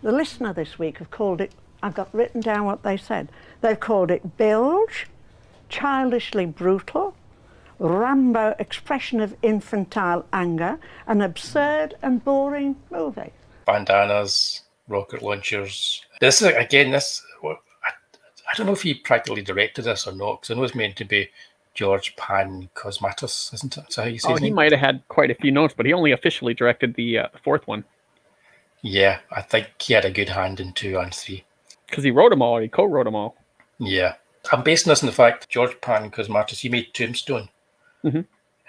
The listener this week have called it, I've got written down what they said, they've called it bilge, childishly brutal, Rambo expression of infantile anger, an absurd and boring movie. Bandanas, rocket launchers. This is, again, I don't know if he practically directed this or not, because I know it's meant to be George Pancosmatos, isn't it? Is that how you say his name? He might have had quite a few notes, but he only officially directed the fourth one. Yeah, I think he had a good hand in 2 and 3. Because he wrote them all, or he co-wrote them all. Yeah. I'm basing this on the fact George Pancosmatos, he made Tombstone. Mm-hmm.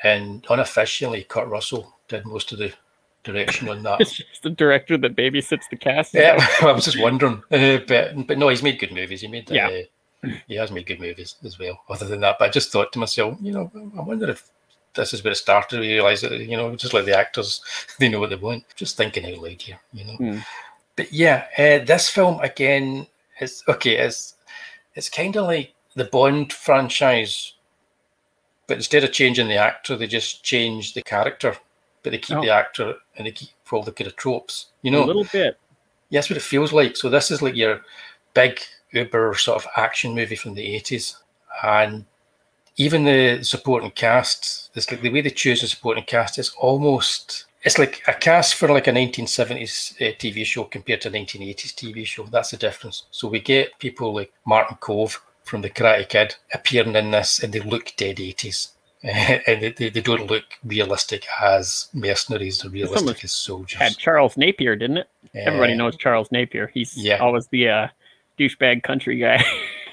And unofficially, Kurt Russell did most of the direction on that. It's just the director that babysits the cast. Yeah, I was just wondering. But no, he's made good movies. He has made good movies as well, other than that. But I just thought to myself, I wonder if this is where it started. We realised that, just like the actors, they know what they want. Just thinking out loud here, But yeah, this film, again, is okay. It's kind of like the Bond franchise, but instead of changing the actor, they just change the character. But they keep the actor and they keep all the kind of tropes, A little bit. Yeah, that's what it feels like. So this is like your big uber sort of action movie from the 80s. And even the supporting cast, it's like the way they choose the supporting cast is almost, it's like a cast for like a 1970s TV show compared to a 1980s TV show. That's the difference. So we get people like Martin Cove from The Karate Kid appearing in this, and they look dead 80s. And they don't look realistic as mercenaries or realistic as soldiers. Had Charles Napier, didn't it? Everybody knows Charles Napier. He's always the douchebag country guy.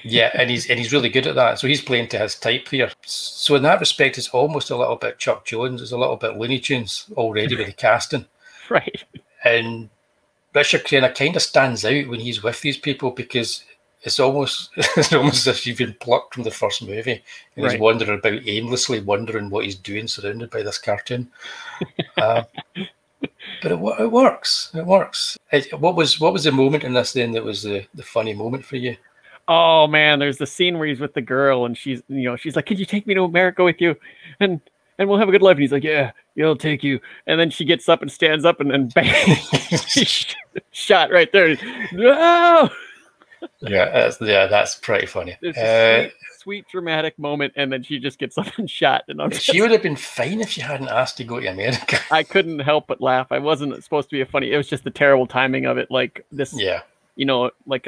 Yeah, and he's really good at that. So he's playing to his type here. So in that respect, it's almost a little bit Chuck Jones. It's a little bit Looney Tunes already with the casting. Right. And Richard Crenna kind of stands out when he's with these people because it's almost as if you've been plucked from the first movie and he's wandering about aimlessly, wondering what he's doing, surrounded by this cartoon. But it works. It works. What was the moment in this then that was the funny moment for you? Oh man, there's the scene where he's with the girl and she's like, "Could you take me to America with you? And we'll have a good life." And he's like, "Yeah, I'll take you." And then she gets up and stands up and then bang, she's shot right there. No. Yeah, that's pretty funny. It's a sweet dramatic moment, and then she just gets up and shot. And she would have been fine if she hadn't asked to go to America. I couldn't help but laugh. I wasn't supposed to be funny. It was just the terrible timing of it. Like this, like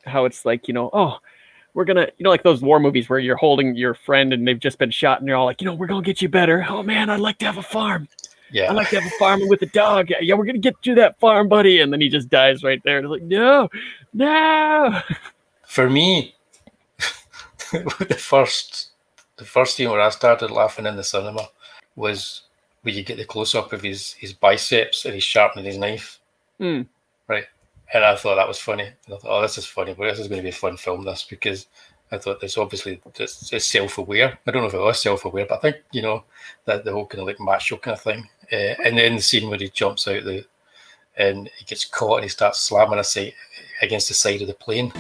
how it's like, oh, we're gonna, like those war movies where you're holding your friend and they've just been shot, and you're all like, we're gonna get you better. Oh man, I'd like to have a farm. Yeah, I'd like to have a farm with a dog. Yeah, we're gonna get you that farm, buddy. And then he just dies right there. And it's like, no. For me, the first scene where I started laughing in the cinema was where you get the close up of his biceps and he's sharpening his knife. Right. And I thought that was funny. And I thought, oh, this is funny, but this is going to be a fun film, this, because I thought it's obviously it's self-aware. I don't know if it was self-aware, but I think, that the whole kind of like macho kind of thing. And then the scene where he jumps out and he gets caught and he starts slamming against the side of the plane.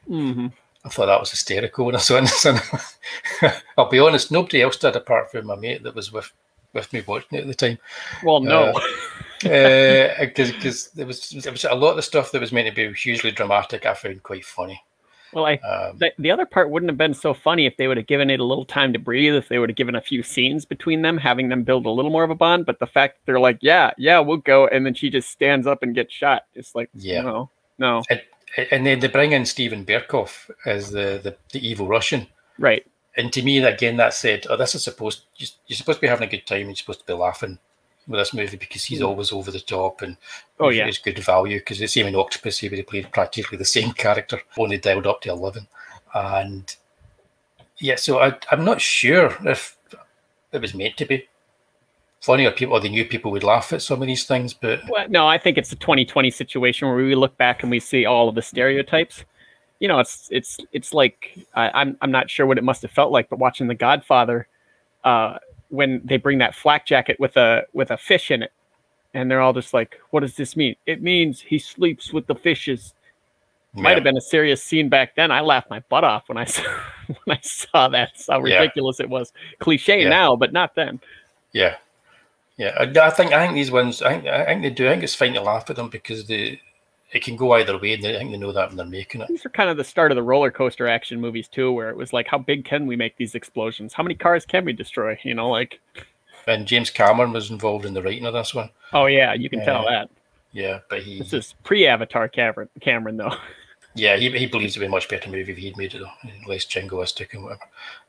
Mm-hmm. I thought that was hysterical when I saw it in the cinema. I'll be honest, nobody else did apart from my mate that was with me watching it at the time. Well, no. Because there was a lot of the stuff that was meant to be hugely dramatic I found quite funny. Well, the other part wouldn't have been so funny if they would have given it a little time to breathe, if they would have given a few scenes between them, having them build a little more of a bond. But the fact that they're like, yeah, we'll go. And then she just stands up and gets shot. It's like, no. And then they bring in Steven Berkoff as the evil Russian. Right. And to me, again, that said, oh, this is you're supposed to be having a good time. You're supposed to be laughing with this movie because he's always over the top and it's good value, because the same in Octopussy where he played practically the same character, only dialed up to 11. And yeah, so I'm not sure if it was meant to be funny or they knew people would laugh at some of these things. But no, I think it's a 2020 situation where we look back and we see all of the stereotypes. It's like I'm not sure what it must have felt like, but watching The Godfather, when they bring that flak jacket with a fish in it, and they're all just like, "What does this mean?" It means he sleeps with the fishes. Yeah. Might have been a serious scene back then. I laughed my butt off when I saw that. It's how ridiculous it was. Cliche now, but not then. Yeah. Yeah, I think these ones, I think they do. I think it's fine to laugh at them because it can go either way, and I think they know that when they're making it. These are kind of the start of the roller coaster action movies too, where it was like, how big can we make these explosions? How many cars can we destroy? You know, like. And James Cameron was involved in the writing of this one. Oh yeah, you can tell that. Yeah, but this is pre-Avatar Cameron though. Yeah, he believes it'd be a much better movie if he'd made it though, less jingoistic and whatever.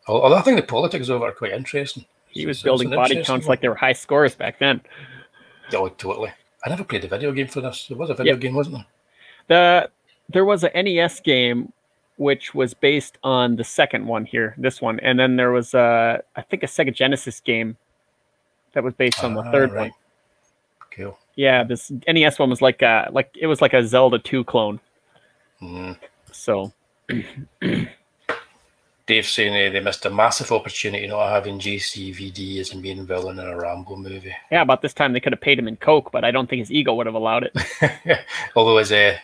Although I think the politics of it are quite interesting. He was building body counts like they were high scores back then. Oh, totally. I never played the video game for this. There was a video game, wasn't there? There was an NES game which was based on the second one here, this one, and then there was I think a Sega Genesis game that was based on the third one. Cool. Yeah, this NES one was like it was like a Zelda 2 clone. So Dave's saying they missed a massive opportunity not having JCVD as a main villain in a Rambo movie. Yeah, about this time they could have paid him in coke, but I don't think his ego would have allowed it. Although as Demon,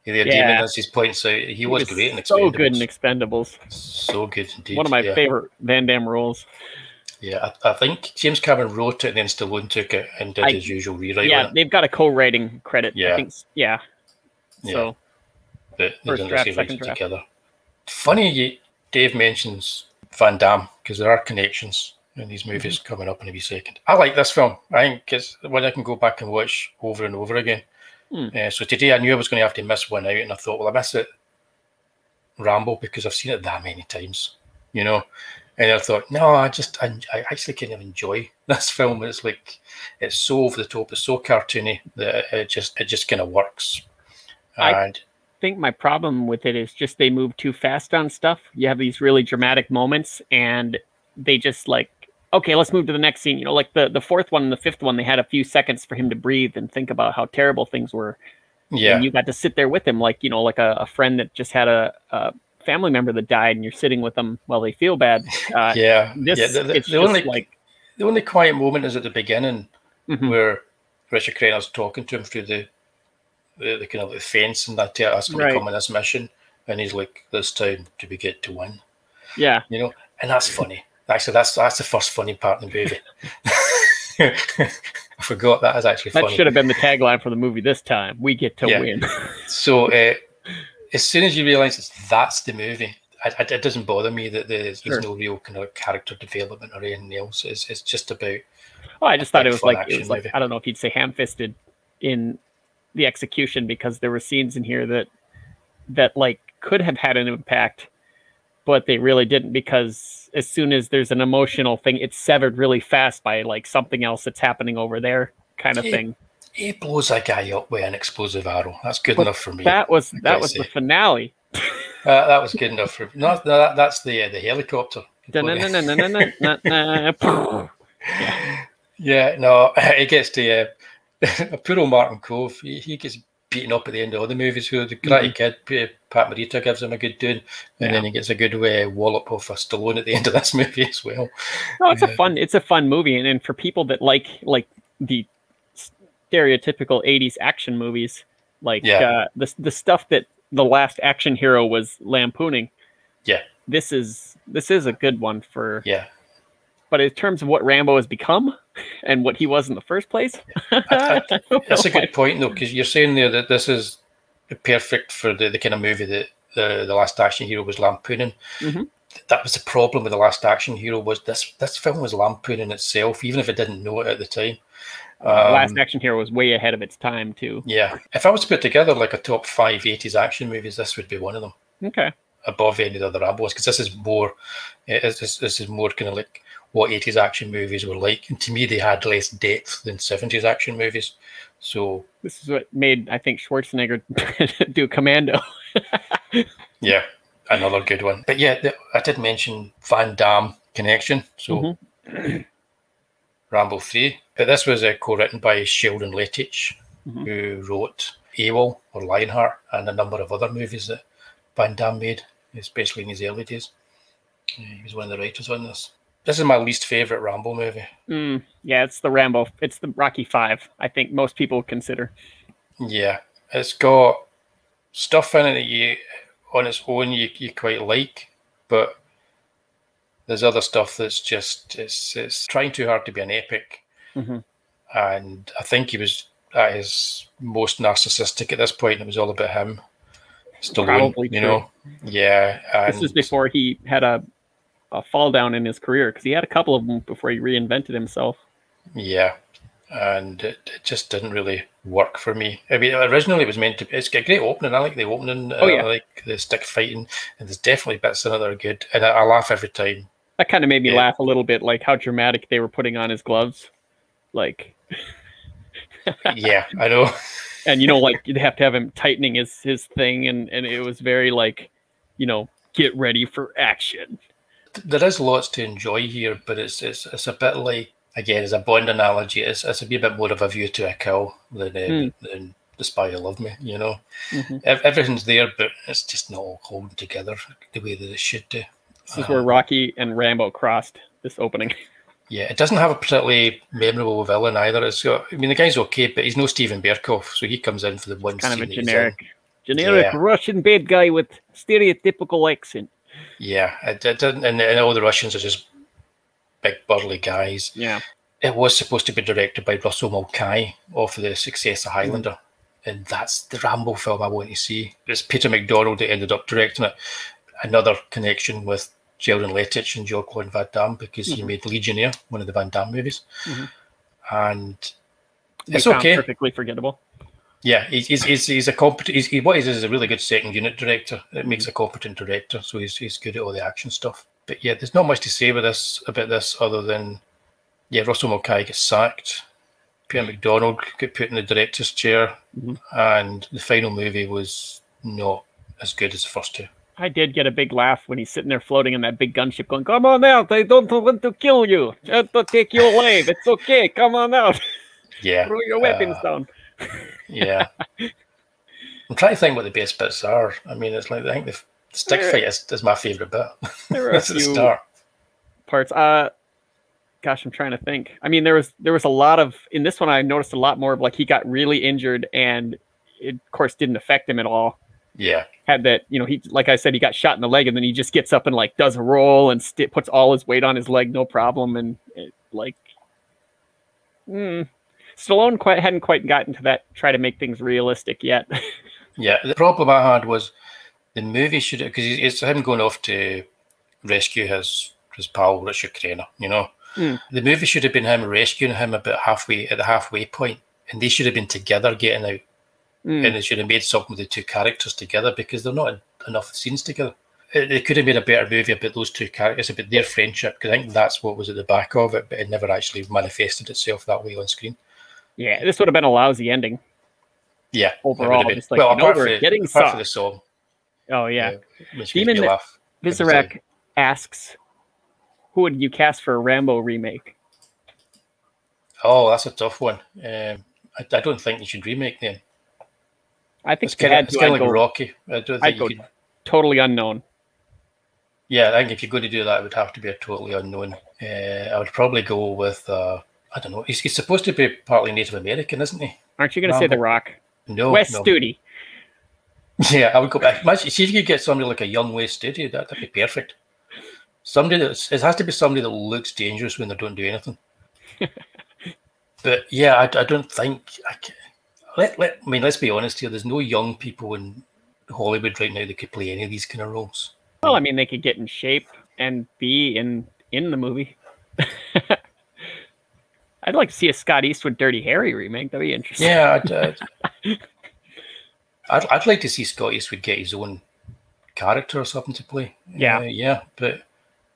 as he points out, he was great in Expendables. So good in Expendables. So good indeed. One of my favorite Van Damme roles. Yeah, I think James Cameron wrote it and then Stallone took it and did his usual rewrite. Yeah, they've got a co-writing credit. Yeah. I think, So, but first draft, second draft. Together. Funny, Dave mentions Van Damme because there are connections in these movies coming up in a wee second. I like this film. I think it's one I can go back and watch over and over again. So today I knew I was going to have to miss one out, and I thought, well, I miss it Rambo because I've seen it that many times, you know. And I thought, no, I actually kind of enjoy this film. It's like it's so over the top, it's so cartoony that it just kind of works. And I think my problem with it is just they move too fast on stuff. You have these really dramatic moments, and they just like, okay, let's move to the next scene. You know, like the fourth one and the fifth one, they had a few seconds for him to breathe and think about how terrible things were. Yeah, and you got to sit there with him, like, you know, like a friend that just had a family member that died, and you're sitting with them while they feel bad. The only quiet moment is at the beginning where Richard Crenna's talking to him through the kind of the fence, and that asking him to come on this mission, and he's like, "This time do we get to win?" Yeah, you know, and that's funny. Actually, that's the first funny part in the movie. I forgot that is actually funny. That should have been the tagline for the movie this time. We get to win. So as soon as you realise that's the movie, it doesn't bother me that there's no real kind of character development or anything else. It's just about. Oh, I just thought it was like I don't know if you'd say ham-fisted in the execution, because there were scenes in here that like could have had an impact, but they really didn't, because as soon as there's an emotional thing, it's severed really fast by like something else that's happening over there, kind of thing. He blows that guy up with an explosive arrow. That's good enough for me. That was the finale. That was good enough for me. No, that's the helicopter. Yeah, no, it gets to poor old Martin Cove. He gets beaten up at the end of all the movies. Who the Karate Kid, Pat Morita gives him a good doing, and then he gets a good wallop off a Stallone at the end of this movie as well. No, it's a fun movie, and for people that like the stereotypical 80s action movies, like the stuff that the Last Action Hero was lampooning. Yeah, this is a good one for. Yeah. But in terms of what Rambo has become and what he was in the first place, that's a good point, though, because you're saying there that this is perfect for the kind of movie that the Last Action Hero was lampooning. That was the problem with the Last Action Hero, was this film was lampooning itself, even if it didn't know it at the time. Last Action Hero was way ahead of its time, too. Yeah. If I was to put together like a top 5 80s action movies, this would be one of them. Okay. Above any of the other Rambos, because this is more kind of like what 80s action movies were like. And to me, they had less depth than 70s action movies. So this is what made, I think, Schwarzenegger do Commando. Yeah, another good one. But yeah, I did mention Van Damme connection. So Rambo 3. But this was co-written by Sheldon Lettich, who wrote AWOL or Lionheart and a number of other movies that Van Damme made, especially in his early days. He was one of the writers on this. This is my least favourite Rambo movie. Yeah, it's the Rambo. It's the Rocky 5, I think most people consider. Yeah, it's got stuff in it that on its own you quite like, but There's other stuff that's just it's trying too hard to be an epic, and I think he was at his most narcissistic at this point. It was all about him, Stallone. Probably you true. know, yeah. And this is before he had a fall down in his career, because he had a couple of them before he reinvented himself. Yeah, and it just didn't really work for me. I mean, originally it was meant to be. It's got a great opening. I like the opening. Oh, yeah. I like the stick fighting, and there's definitely bits in it that are good, and I laugh every time. That kind of made me laugh a little bit, like how dramatic they were putting on his gloves. Like, yeah, I know. And, you know, like, you'd have to have him tightening his thing, and it was very, like, you know, get ready for action. There is lots to enjoy here, but it's a bit like, again, as a Bond analogy, it's a wee bit more of a View to a Kill than The Spy Who Loved Me, you know. Everything's there, but it's just not all holding together the way that it should do. This is where Rocky and Rambo crossed, this opening. Yeah, it doesn't have a particularly memorable villain either. It's got, I mean, the guy's okay, but he's no Steven Berkoff, so he comes in for the one kind scene. Of a generic Russian bad guy with stereotypical accent. Yeah, it doesn't, and all the Russians are just big burly guys. Yeah, it was supposed to be directed by Russell Mulcahy off of the success of Highlander, and that's the Rambo film I want to see. It's Peter McDonald that ended up directing it. Another connection with Geraldine Lettich and Jean-Claude Van Damme, because he made Legionnaire, one of the Van Damme movies, and it's okay. Perfectly forgettable. Yeah, he's a competent. What he is a really good second unit director. It makes a competent director, so he's good at all the action stuff. But yeah, there's not much to say about this other than, yeah, Russell Mulcahy gets sacked, Peter McDonald got put in the director's chair, and the final movie was not as good as the first two. I did get a big laugh when he's sitting there floating in that big gunship going, "Come on out, I don't want to kill you. Just to take you away. It's okay, come on out." Yeah. Throw your weapons down. Yeah. I'm trying to think what the best bits are. I mean, it's like, I think the stick fight is my favourite bit. There are a few the start. Parts. Gosh, I'm trying to think. I mean, there was a lot of, in this one I noticed a lot more of, like, he got really injured and it, of course, didn't affect him at all. Yeah. Had that, you know, he, like I said, he got shot in the leg and then he just gets up and, like, does a roll and puts all his weight on his leg, no problem. And it, like, Stallone hadn't quite gotten to that, try to make things realistic yet. Yeah, the problem I had was the movie should, because it's him going off to rescue his pal Richard Crenna, you know. The movie should have been him rescuing him about halfway, at the halfway point, and they should have been together getting out. And they should have made something with the two characters together, because they're not enough scenes together. They could have made a better movie about those two characters, about their friendship, because I think that's what was at the back of it, but it never actually manifested itself that way on screen. Yeah, this would have been a lousy ending. Yeah, overall, just like, well, apart from the song. Oh yeah, Demon Vizarek asks, "Who would you cast for a Rambo remake?" Oh, that's a tough one. I don't think you should remake them. I think it's kind of like Rocky. I don't think you could. Totally unknown. Yeah, I think if you're going to do that, it would have to be a totally unknown. I would probably go with I don't know. He's supposed to be partly Native American, isn't he? Aren't you going to say The Rock? No, Wes Studi. Yeah, I would go back. See if you could get somebody like a young Wes Studi, that'd be perfect. Somebody it has to be somebody that looks dangerous when they don't do anything. But yeah, I don't think I mean, let's be honest here. There's no young people in Hollywood right now that could play any of these kind of roles. Well, I mean, they could get in shape and be in the movie. I'd like to see a Scott Eastwood Dirty Harry remake. That'd be interesting. Yeah, I'd like to see Scott Eastwood get his own character or something to play. Yeah, yeah, but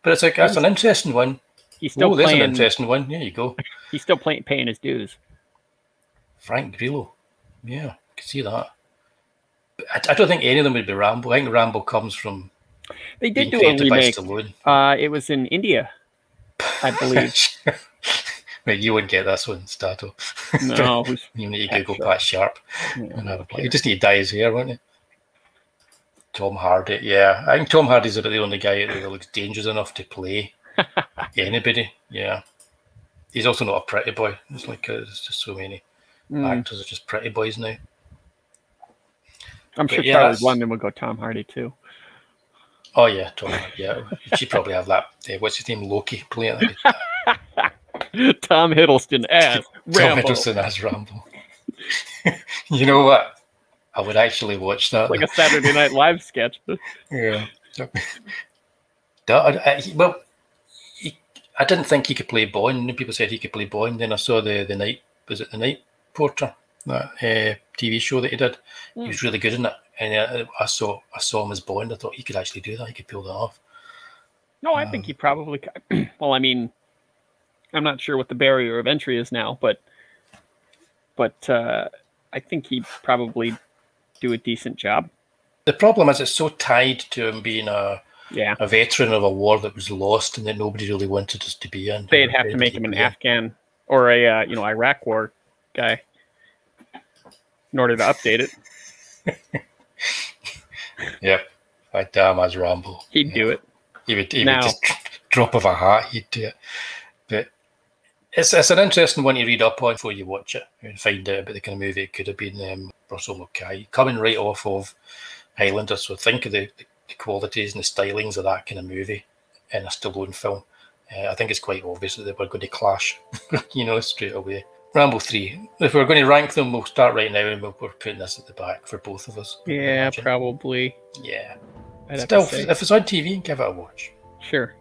it's like, that's an interesting one. He's still there's playing, an interesting one. There you go. He's still paying his dues. Frank Grillo. Yeah, I can see that. But I don't think any of them would be Rambo. I think Rambo comes from. They did do a remake. It was in India, I believe. Right, you wouldn't get this one, Statto. No. You need to Google Pat Sharp. Yeah, you just need to dye his hair, wouldn't you? Tom Hardy, yeah. I think Tom Hardy's about the only guy that looks dangerous enough to play anybody. Yeah. He's also not a pretty boy. It's like there's just so many actors are just pretty boys now. I'm sure Charlie London would go Tom Hardy too. Oh yeah, totally. Yeah, you should probably have that. What's his name? Loki playing it. Tom Hiddleston as Tom Rambo. Hiddleston as Rambo. You know what? I would actually watch that. Like a Saturday Night Live sketch. Yeah. I didn't think he could play Bond. People said he could play Bond. Then I saw the Night. Was it the Night Porter? That TV show that he did. He was really good in it. And I saw him as Bond. I thought he could actually do that. He could pull that off. No, I think he probably could. Well, I mean, I'm not sure what the barrier of entry is now, but I think he'd probably do a decent job. The problem is it's so tied to him being a veteran of a war that was lost and that nobody really wanted us to be in. They'd have to make him an Afghan or a Iraq war guy in order to update it. Yep, I'd damn as Rambo. He'd do it. He would just drop of a hat. He'd do it. But it's an interesting one to read up on before you watch it and find out about the kind of movie it could have been. Russell Mulcahy coming right off of Highlander, so think of the qualities and the stylings of that kind of movie in a Stallone film. I think it's quite obvious that they were going to clash, straight away. Rambo 3. If we're going to rank them, we'll start right now and we're putting this at the back for both of us. Yeah, probably. Yeah. Still, if it's on TV, give it a watch. Sure.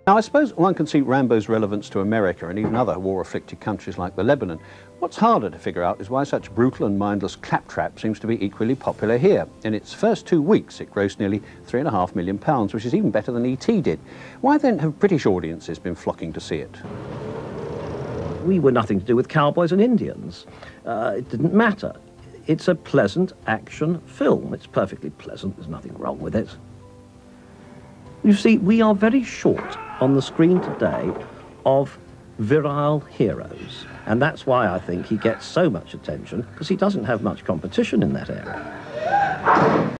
Now, I suppose one can see Rambo's relevance to America and even other war-afflicted countries like the Lebanon. What's harder to figure out is why such brutal and mindless claptrap seems to be equally popular here. In its first 2 weeks, it grossed nearly £3.5 million, which is even better than E.T. did. Why then have British audiences been flocking to see it? We were nothing to do with cowboys and Indians. It didn't matter. It's a pleasant action film. It's perfectly pleasant. There's nothing wrong with it. You see, we are very short on the screen today of virile heroes. And that's why I think he gets so much attention, because he doesn't have much competition in that area.